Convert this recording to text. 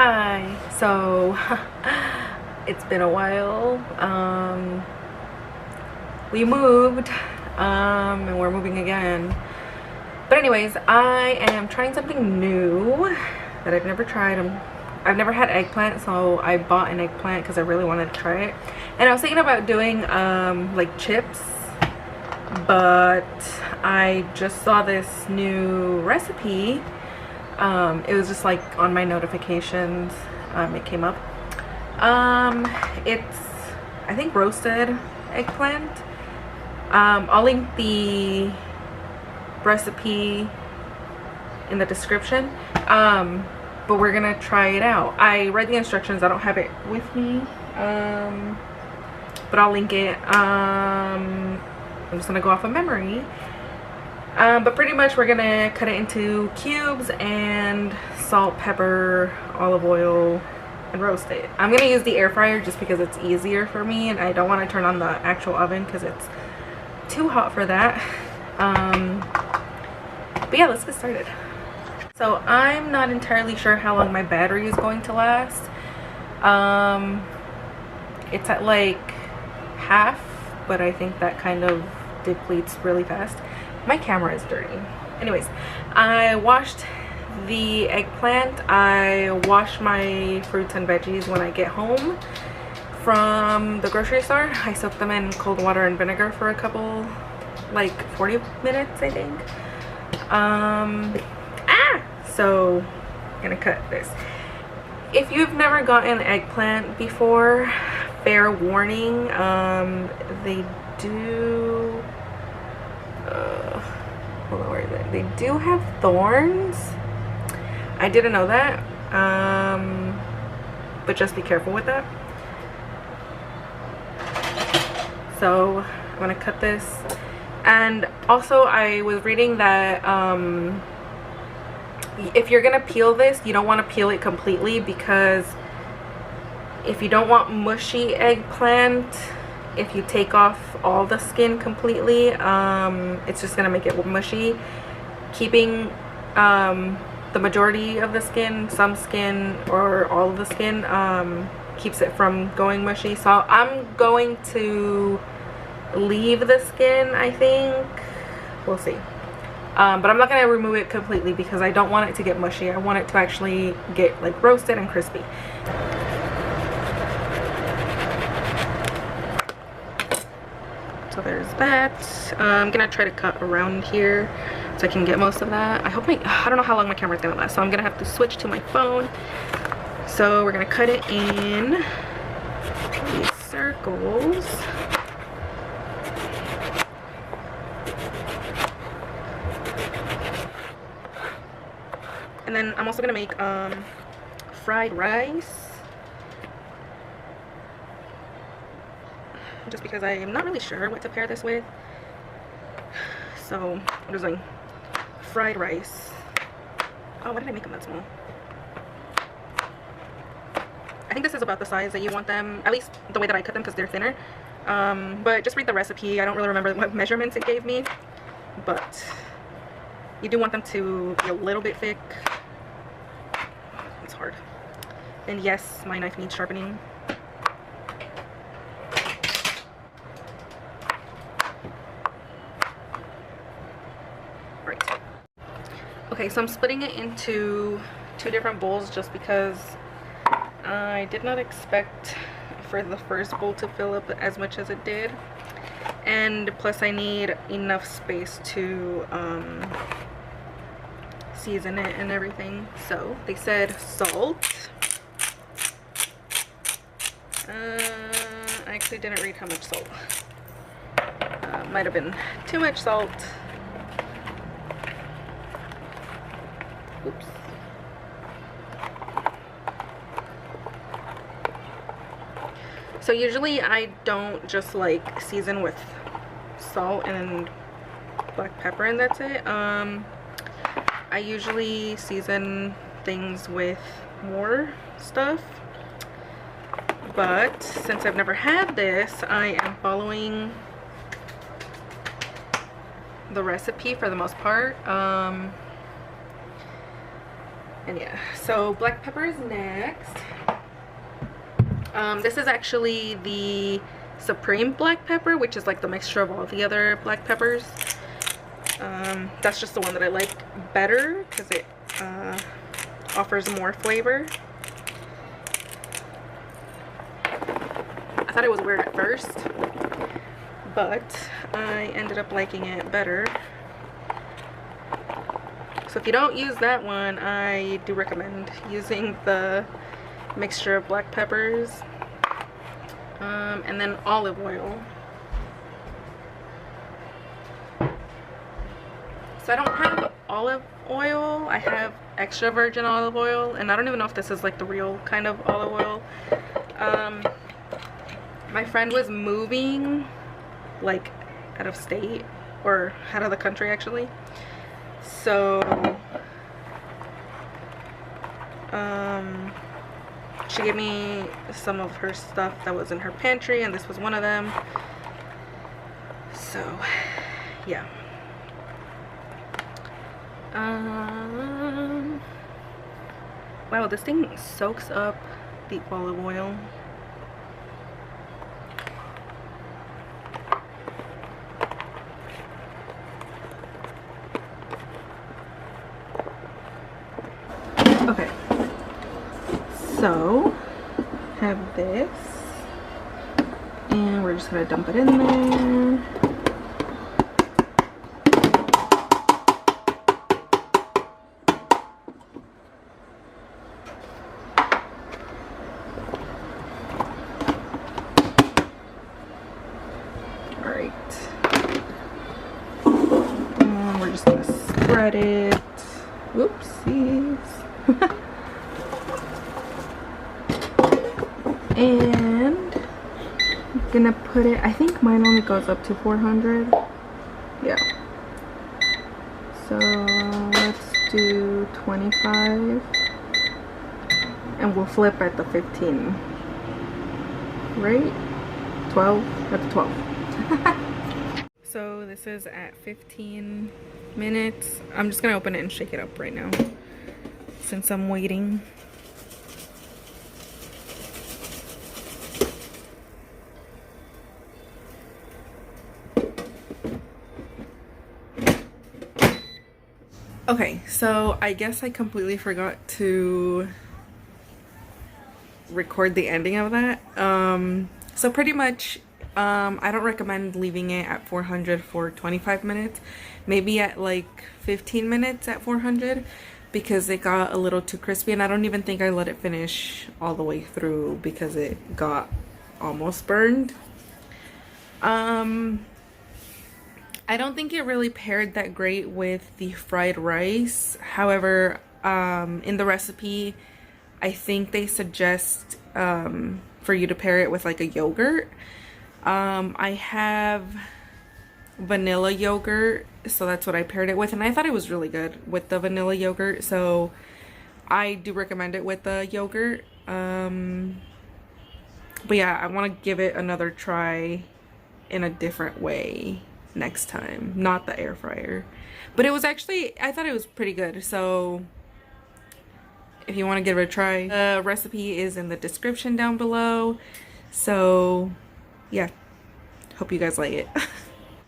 Hi. So it's been a while. We moved and we're moving again. But anyways, I am trying something new that I've never tried. I've never had eggplant, so I bought an eggplant because I really wanted to try it. And I was thinking about doing like chips, but I just saw this new recipe. It was just like on my notifications. It came up. It's, I think, roasted eggplant. I'll link the recipe in the description. But we're gonna try it out. I read the instructions. I don't have it with me, but I'll link it. I'm just gonna go off of memory. But pretty much we're gonna cut it into cubes and salt, pepper, olive oil, and roast it. I'm gonna use the air fryer just because it's easier for me, and I don't want to turn on the actual oven because it's too hot for that. But yeah, let's get started. So I'm not entirely sure how long my battery is going to last. It's at like half, but I think that kind of depletes really fast. My camera is dirty. Anyways, I washed the eggplant. I wash my fruits and veggies when I get home from the grocery store. I soak them in cold water and vinegar for a couple, like 40 minutes, I think. So I'm gonna cut this. If you've never gotten eggplant before, fair warning, they do hold on, where is it? They do have thorns. I didn't know that, but just be careful with that. So I'm gonna cut this. And also I was reading that if you're gonna peel this, you don't want to peel it completely, because if you don't want mushy eggplant, if you take off all the skin completely, it's just gonna make it mushy. Keeping the majority of the skin, some skin, or all of the skin, keeps it from going mushy. So I'm going to leave the skin, I think. We'll see. But I'm not gonna remove it completely because I don't want it to get mushy. I want it to actually get like roasted and crispy. So there's that. I'm gonna try to cut around here so I can get most of that. I don't know how long my camera's gonna last, so I'm gonna have to switch to my phone. So we're gonna cut it in these circles. And then I'm also gonna make fried rice, just because I am not really sure what to pair this with. So I'm just doing fried rice. Oh, why did I make them that small? I think this is about the size that you want them, at least the way that I cut them, because they're thinner. But just read the recipe. I don't really remember what measurements it gave me, but you do want them to be a little bit thick. It's hard. And yes, my knife needs sharpening. Right. Okay, so I'm splitting it into two different bowls just because I did not expect for the first bowl to fill up as much as it did. And plus I need enough space to season it and everything. So they said salt. I actually didn't read how much salt. Might have been too much salt. Oops. So usually I don't just like season with salt and black pepper and that's it. I usually season things with more stuff, but since I've never had this, I am following the recipe for the most part. And yeah, so black pepper is next. This is actually the supreme black pepper, which is like the mixture of all the other black peppers. That's just the one that I like better because it offers more flavor. I thought it was weird at first, but I ended up liking it better. So if you don't use that one, I do recommend using the mixture of black peppers, and then olive oil. So I don't have olive oil, I have extra virgin olive oil, and I don't even know if this is like the real kind of olive oil. My friend was moving like out of state, or out of the country actually, so she gave me some of her stuff that was in her pantry, and this was one of them. So yeah. Wow, this thing soaks up the olive oil. Okay, so have this, and we're just gonna dump it in there. Spread it. Whoopsies. And I'm gonna put it, I think mine only goes up to 400. Yeah. So let's do 25. And we'll flip at the 15. Right? 12? At the 12. So this is at 15 minutes. I'm just gonna open it and shake it up right now since I'm waiting. Okay, so I guess I completely forgot to record the ending of that. So pretty much I don't recommend leaving it at 400 for 25 minutes. Maybe at like 15 minutes at 400, because it got a little too crispy, and I don't even think I let it finish all the way through because it got almost burned. I don't think it really paired that great with the fried rice. However, in the recipe, I think they suggest for you to pair it with like a yogurt. I have vanilla yogurt, so that's what I paired it with, and I thought it was really good with the vanilla yogurt, so I do recommend it with the yogurt. But yeah, I want to give it another try in a different way next time, not the air fryer. But it was actually, I thought it was pretty good, so if you want to give it a try, the recipe is in the description down below. So yeah, hope you guys like it.